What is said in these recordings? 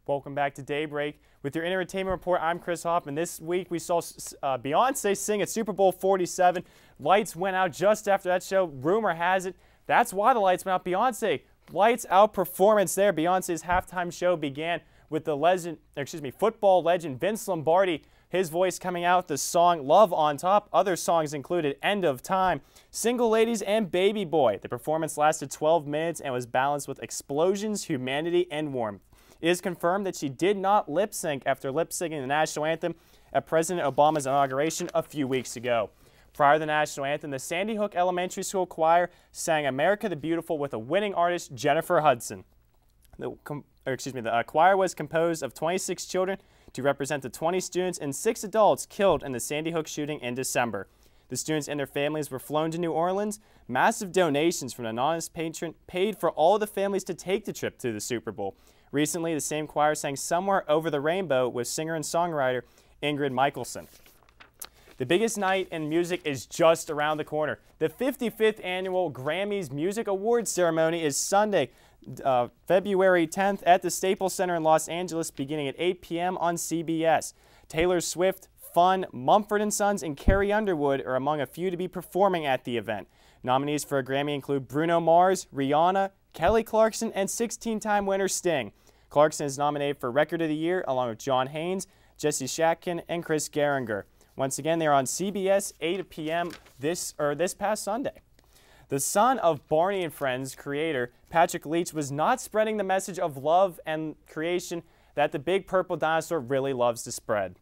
Welcome back to Daybreak. With your entertainment report, I'm Chris Hoffman. This week we saw Beyonce sing at Super Bowl 47. Lights went out just after that show. Rumor has it that's why the lights went out. Beyonce, lights out performance there. Beyonce's halftime show began with the football legend Vince Lombardi. His voice coming out, the song Love on Top. Other songs included End of Time, Single Ladies, and Baby Boy. The performance lasted 12 minutes and was balanced with explosions, humanity, and warmth. It is confirmed that she did not lip sync after lip syncing the national anthem at President Obama's inauguration a few weeks ago. Prior to the national anthem, the Sandy Hook Elementary School Choir sang America the Beautiful with a winning artist, Jennifer Hudson. The choir was composed of 26 children to represent the 20 students and 6 adults killed in the Sandy Hook shooting in December. The students and their families were flown to New Orleans. Massive donations from an anonymous patron paid for all the families to take the trip to the Super Bowl. Recently, the same choir sang Somewhere Over the Rainbow with singer and songwriter Ingrid Michaelson. The biggest night in music is just around the corner. The 55th annual Grammys Music Awards ceremony is Sunday, February 10th at the Staples Center in Los Angeles, beginning at 8 p.m. on CBS. Taylor Swift, Fun, Mumford & Sons, and Carrie Underwood are among a few to be performing at the event. Nominees for a Grammy include Bruno Mars, Rihanna, Kelly Clarkson, and 16-time winner Sting. Clarkson is nominated for Record of the Year along with John Haynes, Jesse Shatkin, and Chris Gehringer. Once again, they're on CBS 8 p.m. this past Sunday. The son of Barney and Friends creator Patrick Leach was not spreading the message of love and creation that the big purple dinosaur really loves to spread.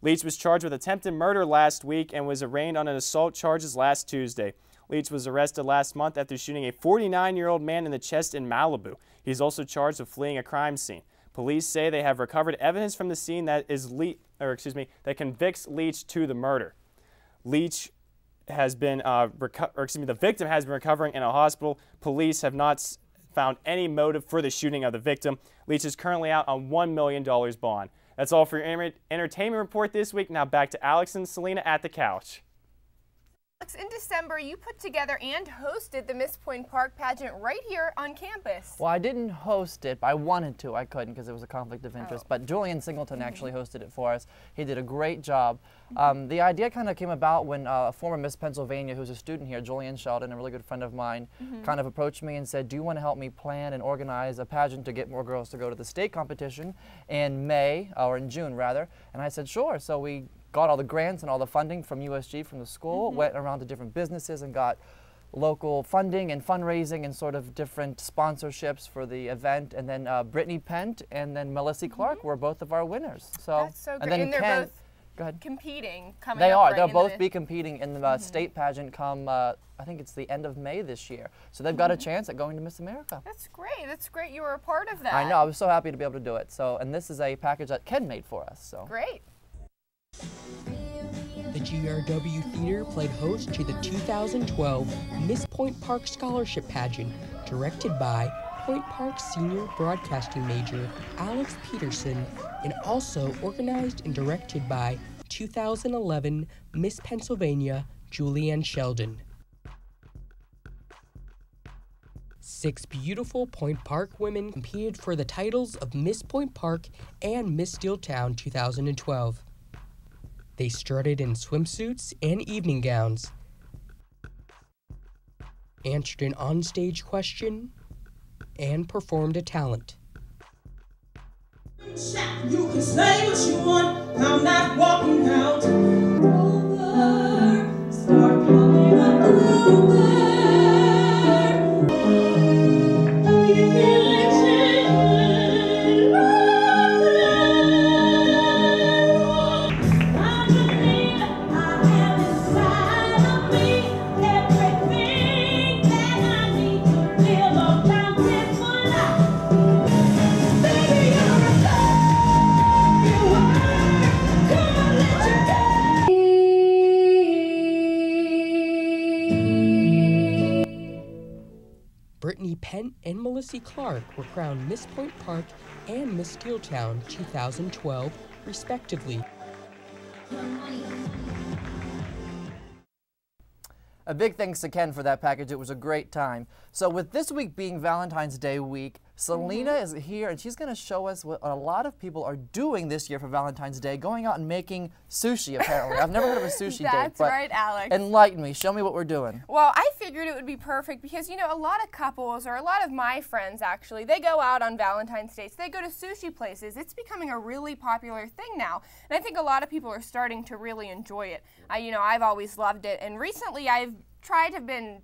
Leach was charged with attempted murder last week and was arraigned on an assault charges last Tuesday. Leach was arrested last month after shooting a 49-year-old man in the chest in Malibu. He's also charged with fleeing a crime scene. Police say they have recovered evidence from the scene that that convicts Leach to the murder. Leach has been the victim has been recovering in a hospital. Police have not found any motive for the shooting of the victim. Leach is currently out on $1 million bond. That's all for your entertainment report this week. Now back to Alex and Celina at the couch. In December, you put together and hosted the Miss Point Park Pageant right here on campus. Well, I didn't host it, but I wanted to. I couldn't because it was a conflict of interest. But Julian Singleton actually hosted it for us. He did a great job. The idea kind of came about when a former Miss Pennsylvania, who's a student here, Julian Sheldon, a really good friend of mine, kind of approached me and said, do you want to help me plan and organize a pageant to get more girls to go to the state competition in May, or in June rather? And I said, sure. So we got all the grants and all the funding from USG, from the school, went around to different businesses and got local funding and fundraising and sort of different sponsorships for the event. And then Brittany Pent and then Melissa Clark were both of our winners. So, that's so great. And then they're both competing coming They up are. right They'll both be competing in the state pageant come, I think it's the end of May this year. So they've got a chance at going to Miss America. That's great. That's great you were a part of that. I know. I was so happy to be able to do it. So, and this is a package that Ken made for us. So great. The GRW Theater played host to the 2012 Miss Point Park Scholarship Pageant, directed by Point Park Senior Broadcasting major Alex Peterson, and also organized and directed by 2011 Miss Pennsylvania Julianne Sheldon. 6 beautiful Point Park women competed for the titles of Miss Point Park and Miss Steeltown 2012. They strutted in swimsuits and evening gowns, answered an onstage question, and performed a talent. You can say what you want, I'm not walking out. Over, start coming up over. Brittany Pent and Melissa Clark were crowned Miss Point Park and Miss Steeltown 2012, respectively. A big thanks to Ken for that package. It was a great time. So with this week being Valentine's Day week, Celina is here, and she's going to show us what a lot of people are doing this year for Valentine's Day, going out and making sushi, apparently. I've never heard of a sushi date. That's but right, Alex. enlighten me. Show me what we're doing. Well, I figured it would be perfect because, you know, a lot of couples, or a lot of my friends actually, they go out on Valentine's dates. They go to sushi places. It's becoming a really popular thing now. And I think a lot of people are starting to really enjoy it. You know, I've always loved it. And recently I've been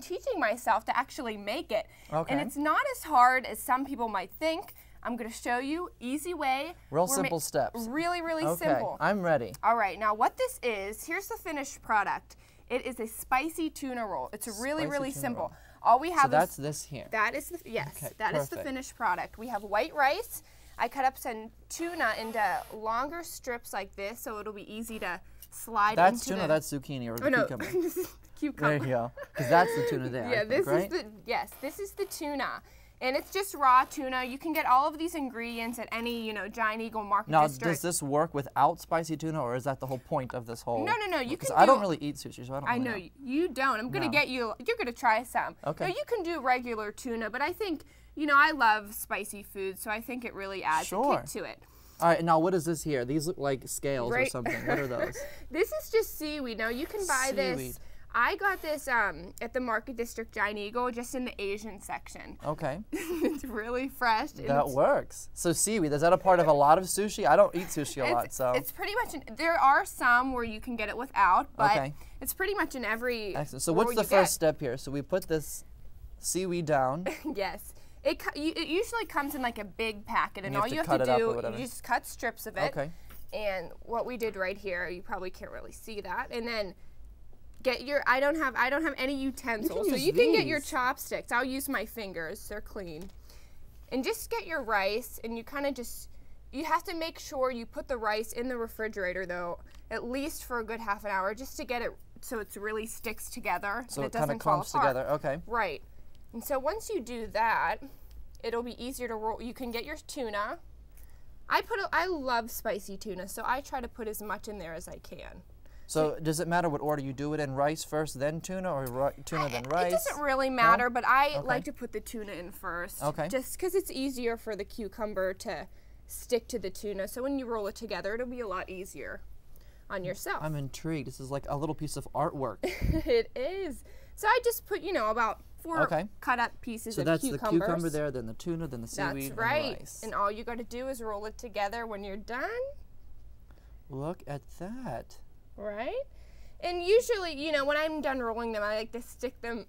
teaching myself to actually make it. Okay. And it's not as hard as some people might think. I'm going to show you, easy way. Real simple steps. Really, really Okay, simple. I'm ready. All right, now what this is, here's the finished product. It is a spicy tuna roll. It's really, really simple. Roll. All we have So that's this here. That is the, yes, Okay, that is the perfect. finished product. We have white rice. I cut up some tuna into longer strips like this, so it'll be easy to slide That's into tuna, the... that's zucchini or Oh, no, cucumber. this is cucumber. There you go. Because that's the tuna there. Yeah, I think, this right? is the, yes, this is the tuna. And it's just raw tuna. You can get all of these ingredients at any, you know, Giant Eagle Market Now, District. does this work without spicy tuna, or is that the whole point of this whole? No, no, no. You can. I don't really eat sushi, so I don't. I really know you don't. I'm gonna get you. You're gonna try some. Okay. No, you can do regular tuna, but I think, you know, I love spicy food, so I think it really adds a kick to it. All right, now what is this here? These look like scales or Right. something. What are those? This is just seaweed. Now you can buy Seaweed. this. I got this at the Market District Giant Eagle, just in the Asian section. Okay. It's really fresh. and That it's, works. So seaweed, is that a part of a lot of sushi? I don't eat sushi a lot, so. It's pretty much, there are some where you can get it without, but Okay. it's pretty much in every Excellent. So roll what's the you first get. step here? So we put this seaweed down. Yes. It usually comes in like a big packet, and you have all to you have cut to it up or do, whatever. you just cut strips of it. Okay. And what we did right here, you probably can't really see that. And then get your, I don't have any utensils, so use you can get your these. chopsticks. I'll use my fingers, they're clean. And just get your rice, and you kind of just, you have to make sure you put the rice in the refrigerator though, at least for a good half an hour, just to get it so it really sticks together. So and it it kind doesn't of fall clumps apart. together. Okay. Right. And so once you do that, it'll be easier to roll. You can get your tuna. I love spicy tuna, so I try to put as much in there as I can. So does it matter what order you do it in? Rice first, then tuna, or tuna then rice? It doesn't really matter, but I Okay. like to put the tuna in first. Okay. Just because it's easier for the cucumber to stick to the tuna. So when you roll it together, it'll be a lot easier on yourself. I'm intrigued. This is like a little piece of artwork. It is. So I just put, you know, about 4 Okay. cut up pieces So of that's cucumbers. the cucumber there, then the tuna, then the seaweed, That's right. and rice. And all you got to do is roll it together when you're done. Look at that. Right? And usually, you know, when I'm done rolling them, I like to stick them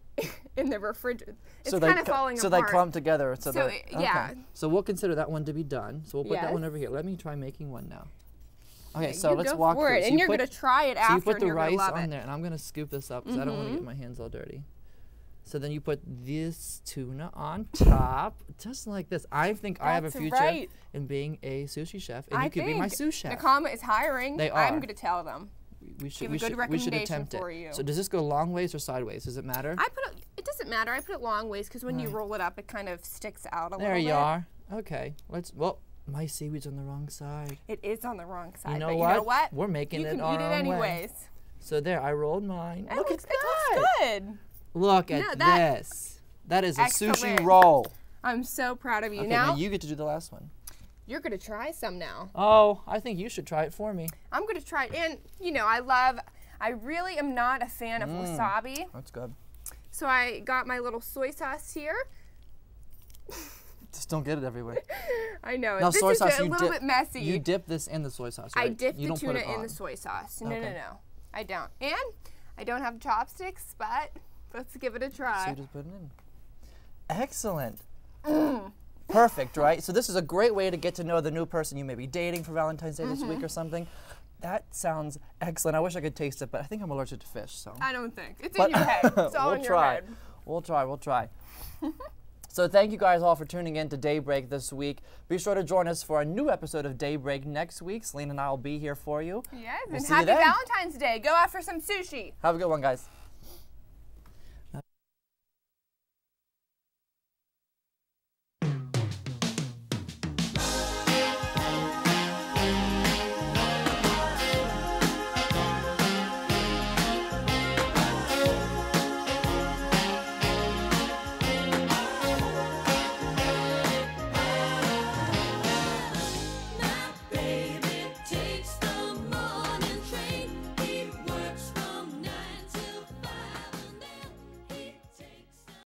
in the refrigerator. It's so kind of falling so apart. they clump together. So, So they're- yeah. Okay. So we'll consider that one to be done. So we'll put that Yes. one over here. Let me try making one now. Okay, Yeah, so you let's go walk for through. it. So And you you're put- going to try it So after you put and the you're going to rice love on it. there, and I'm going to scoop this up because I don't want to get my hands all dirty. So then you put this tuna on top, just like this. I think I have a That's future right. in being a sushi chef, and I you could be my sous chef. Nakama is hiring. They I'm are. going to tell them. We should, give a good we should recommendation attempt for it. you. So does this go long ways or sideways? Does it matter? It doesn't matter. I put it long ways because when you roll it up, it kind of sticks out a little There bit. you are. Okay. Well, my seaweed's on the wrong side. It is on the wrong side. You know but what? You know what? We're making you it can our eat it own way. anyways. So there, I rolled mine. It Look looks, at it that. looks good. Look No, at that- this. That is a sushi Excellent. roll. I'm so proud of you. Okay, now, now you get to do the last one. you're going to try some now. Oh, I think you should try it for me. I'm going to try it. And, you know, I really am not a fan of wasabi. That's good. So I got my little soy sauce here. Just don't get it everywhere. I know. Now, this soy is sauce, a you little dip, bit messy. You dip this in the soy sauce, right? I dip you the don't put tuna it in on. the soy sauce. No, Okay. no. I don't. And I don't have chopsticks, but let's give it a So try. you just put it in. Excellent. Perfect, right? So this is a great way to get to know the new person you may be dating for Valentine's Day this week or something. That sounds excellent. I wish I could taste it, but I think I'm allergic to fish. So I don't think. It's in your head. It's all we'll in your try. head. We'll try. So thank you guys all for tuning in to Daybreak this week. Be sure to join us for a new episode of Daybreak next week. Celina and I will be here for you. Yes, We'll and see you happy then. Valentine's Day. Go out for some sushi. Have a good one, guys.